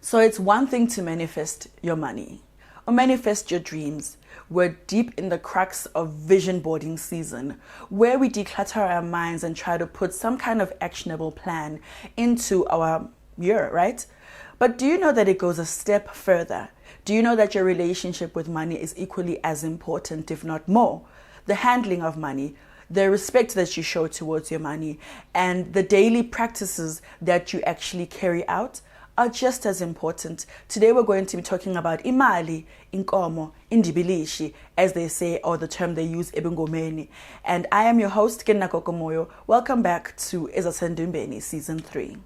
So it's one thing to manifest your money or manifest your dreams. We're deep in the crux of vision boarding season, where we declutter our minds and try to put some kind of actionable plan into our year, right? But do you know that it goes a step further? Do you know that your relationship with money is equally as important, if not more? The handling of money, the respect that you show towards your money, and the daily practices that you actually carry out are just as important. Today we're going to be talking about imali, inkomo, indibilishi, as they say, or the term they use, ebengomeni. And I am your host, Gogo Moyo. Welcome back to Ezasendumbeni Season 3.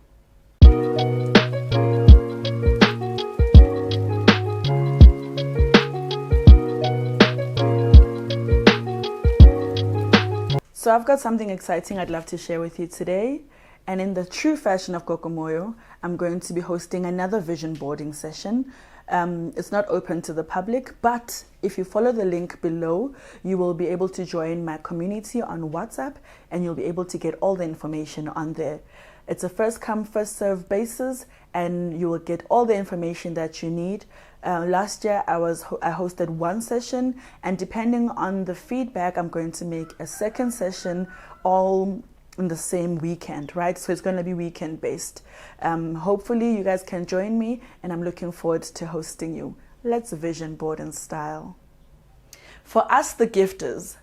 So I've got something exciting I'd love to share with you today. And in the true fashion of Gogo Moyo, I'm going to be hosting another vision boarding session. It's not open to the public, but if you follow the link below, you will be able to join my community on WhatsApp and you'll be able to get all the information on there. It's a first come, first serve basis, and you will get all the information that you need. Last year, I hosted one session, and depending on the feedback, I'm going to make a second session all in the same weekend, right? So it's going to be weekend based. Hopefully you guys can join me, and I'm looking forward to hosting you. Let's vision board in style. For us, the gifters,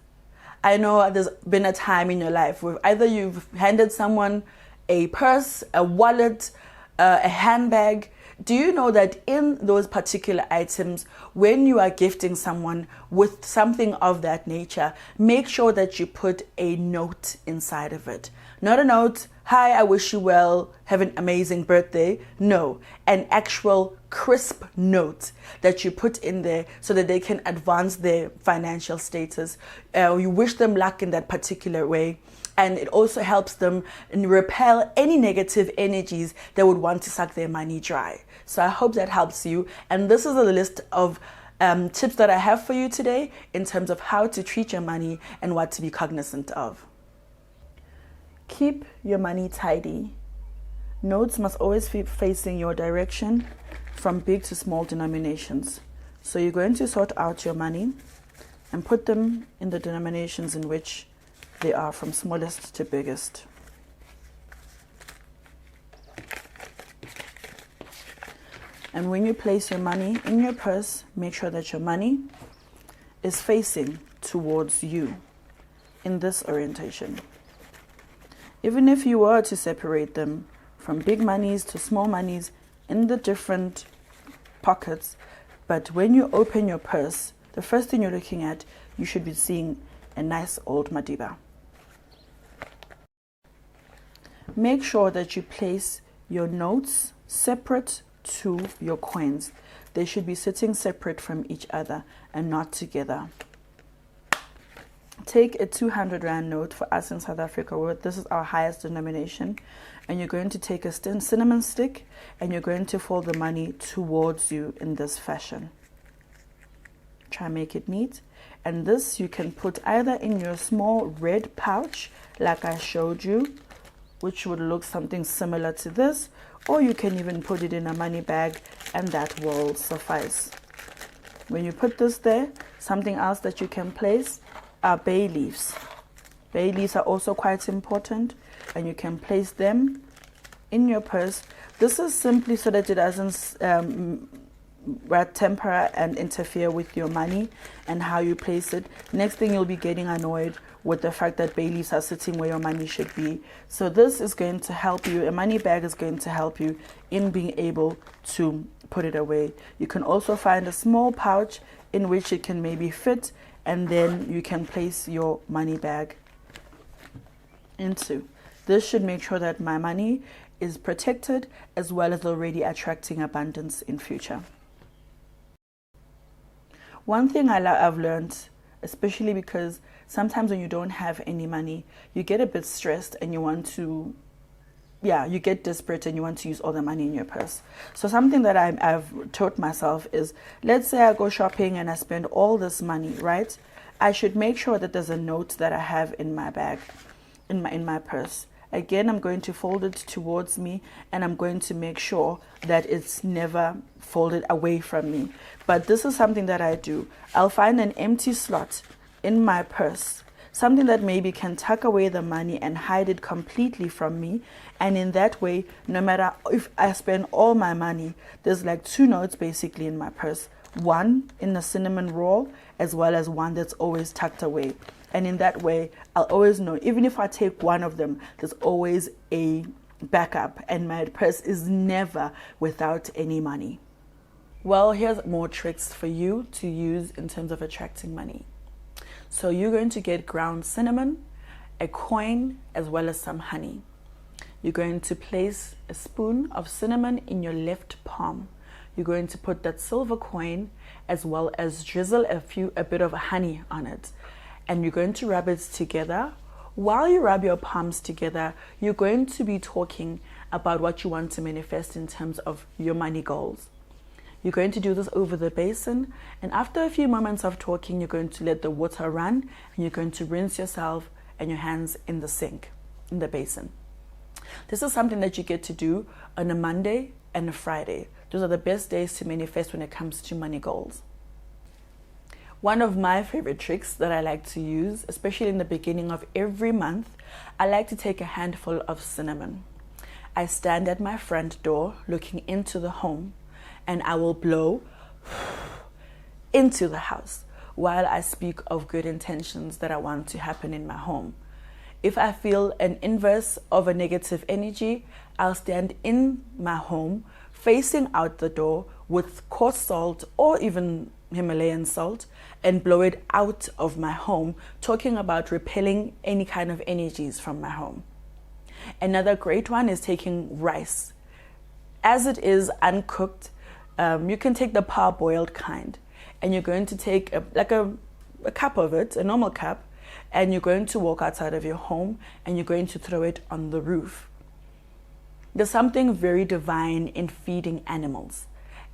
I know there's been a time in your life where either you've handed someone a purse, a wallet, a handbag. Do you know that in those particular items, when you are gifting someone with something of that nature, make sure that you put a note inside of it. Not a note, hi, I wish you well, have an amazing birthday. No, an actual crisp note that you put in there so that they can advance their financial status. You wish them luck in that particular way. And it also helps them repel any negative energies that would want to suck their money dry. So I hope that helps you. And this is a list of tips that I have for you today in terms of how to treat your money and what to be cognizant of. Keep your money tidy. Notes must always be facing your direction from big to small denominations. So you're going to sort out your money and put them in the denominations in which they are, from smallest to biggest. And when you place your money in your purse, make sure that your money is facing towards you in this orientation. Even if you were to separate them from big monies to small monies in the different pockets, but when you open your purse, the first thing you're looking at, you should be seeing a nice old madiba. Make sure that you place your notes separate to your coins. They should be sitting separate from each other and not together. Take a 200 Rand note. For us in South Africa, where this is our highest denomination, and you're going to take a cinnamon stick and you're going to fold the money towards you in this fashion. Try and make it neat. And this you can put either in your small red pouch like I showed you, which would look something similar to this, or you can even put it in a money bag and that will suffice. When you put this there, something else that you can place are bay leaves. Bay leaves are also quite important, and you can place them in your purse. This is simply so that it doesn't temper and interfere with your money and how you place it. Next thing, you'll be getting annoyed with the fact that bay leaves are sitting where your money should be. So this is going to help you. A money bag is going to help you in being able to put it away. You can also find a small pouch in which it can maybe fit, and then you can place your money bag into. This should make sure that my money is protected as well as already attracting abundance in future. One thing I've learned, especially because sometimes when you don't have any money, you get a bit stressed and you want to, you get desperate and you want to use all the money in your purse. So something that I've taught myself is, let's say I go shopping and I spend all this money, right? I should make sure that there's a note that I have in my bag, in my purse. Again, I'm going to fold it towards me, and I'm going to make sure that it's never folded away from me. But this is something that I do. I'll find an empty slot in my purse, something that maybe can tuck away the money and hide it completely from me. And in that way, no matter if I spend all my money, there's like 2 notes basically in my purse. One in the cinnamon roll, as well as one that's always tucked away. And in that way, I'll always know, even if I take one of them, there's always a backup, and my purse is never without any money. Well, here's more tricks for you to use in terms of attracting money. So you're going to get ground cinnamon, a coin, as well as some honey. You're going to place a spoon of cinnamon in your left palm. You're going to put that silver coin, as well as drizzle a bit of honey on it. And you're going to rub it together. While you rub your palms together, you're going to be talking about what you want to manifest in terms of your money goals. You're going to do this over the basin, and after a few moments of talking, you're going to let the water run, and you're going to rinse yourself and your hands in the sink, in the basin. This is something that you get to do on a Monday and a Friday. Those are the best days to manifest when it comes to money goals. One of my favorite tricks that I like to use, especially in the beginning of every month, I like to take a handful of cinnamon. I stand at my front door looking into the home, and I will blow into the house while I speak of good intentions that I want to happen in my home. If I feel an inverse of a negative energy, I'll stand in my home facing out the door with coarse salt or even Himalayan salt and blow it out of my home, talking about repelling any kind of energies from my home. Another great one is taking rice. As it is uncooked, you can take the parboiled kind, and you're going to take a cup of it, a normal cup, and you're going to walk outside of your home and you're going to throw it on the roof. There's something very divine in feeding animals,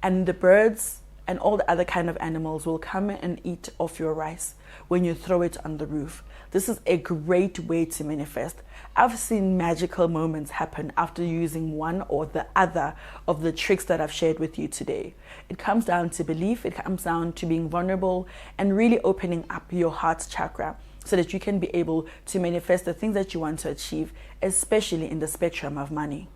and the birds and all the other kind of animals will come and eat off your rice when you throw it on the roof. This is a great way to manifest. I've seen magical moments happen after using one or the other of the tricks that I've shared with you today. It comes down to belief, it comes down to being vulnerable and really opening up your heart chakra so that you can be able to manifest the things that you want to achieve, especially in the spectrum of money.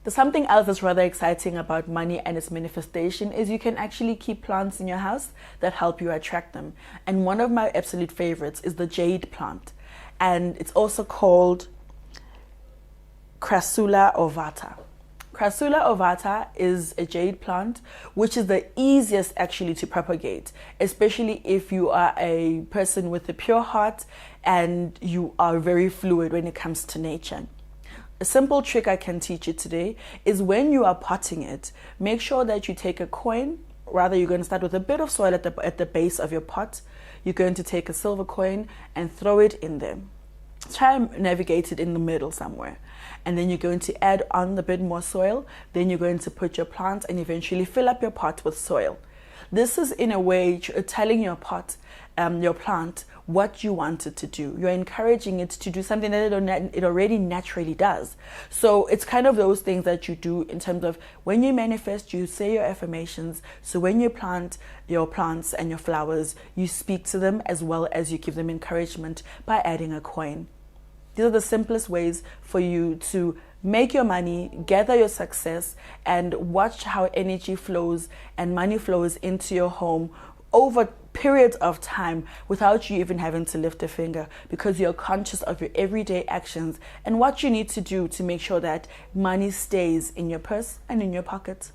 There's something else that's rather exciting about money and its manifestation is you can actually keep plants in your house that help you attract them. And one of my absolute favorites is the jade plant. And it's also called Crassula ovata. Crassula ovata is a jade plant, which is the easiest actually to propagate, especially if you are a person with a pure heart and you are very fluid when it comes to nature. A simple trick I can teach you today is when you are potting it, make sure that you take a coin. Rather, you're going to start with a bit of soil at the base of your pot. You're going to take a silver coin and throw it in there. Try and navigate it in the middle somewhere. And then you're going to add on a bit more soil. Then you're going to put your plant and eventually fill up your pot with soil. This is in a way telling your pot, your plant, what you want it to do. You're encouraging it to do something that it already naturally does. So it's kind of those things that you do in terms of when you manifest, you say your affirmations. So when you plant your plants and your flowers, you speak to them as well as you give them encouragement by adding a coin. These are the simplest ways for you to make your money, gather your success, and watch how energy flows and money flows into your home over periods of time without you even having to lift a finger, because you're conscious of your everyday actions and what you need to do to make sure that money stays in your purse and in your pocket.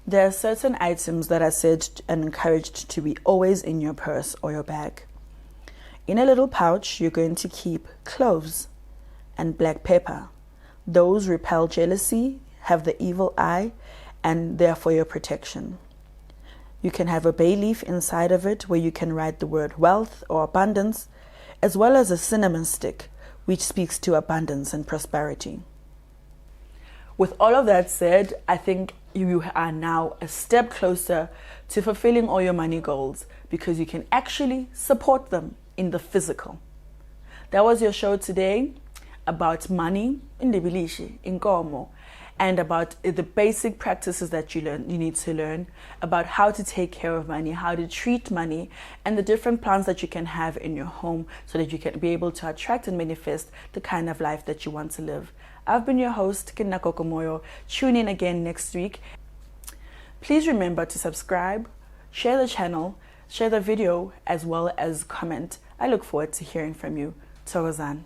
There are certain items that are said and encouraged to be always in your purse or your bag. In a little pouch, you're going to keep cloves and black pepper. Those repel jealousy, have the evil eye, and they're for your protection. You can have a bay leaf inside of it where you can write the word wealth or abundance, as well as a cinnamon stick, which speaks to abundance and prosperity. With all of that said, I think you are now a step closer to fulfilling all your money goals because you can actually support them in the physical. That was your show today. about money, indibilishi, inkomo, and about the basic practices that you need to learn about how to take care of money, how to treat money, and the different plans that you can have in your home so that you can be able to attract and manifest the kind of life that you want to live. I've been your host, Gogo Moyo. Tune in again next week. Please remember to subscribe, share the channel, share the video, as well as comment. I look forward to hearing from you. Togozan.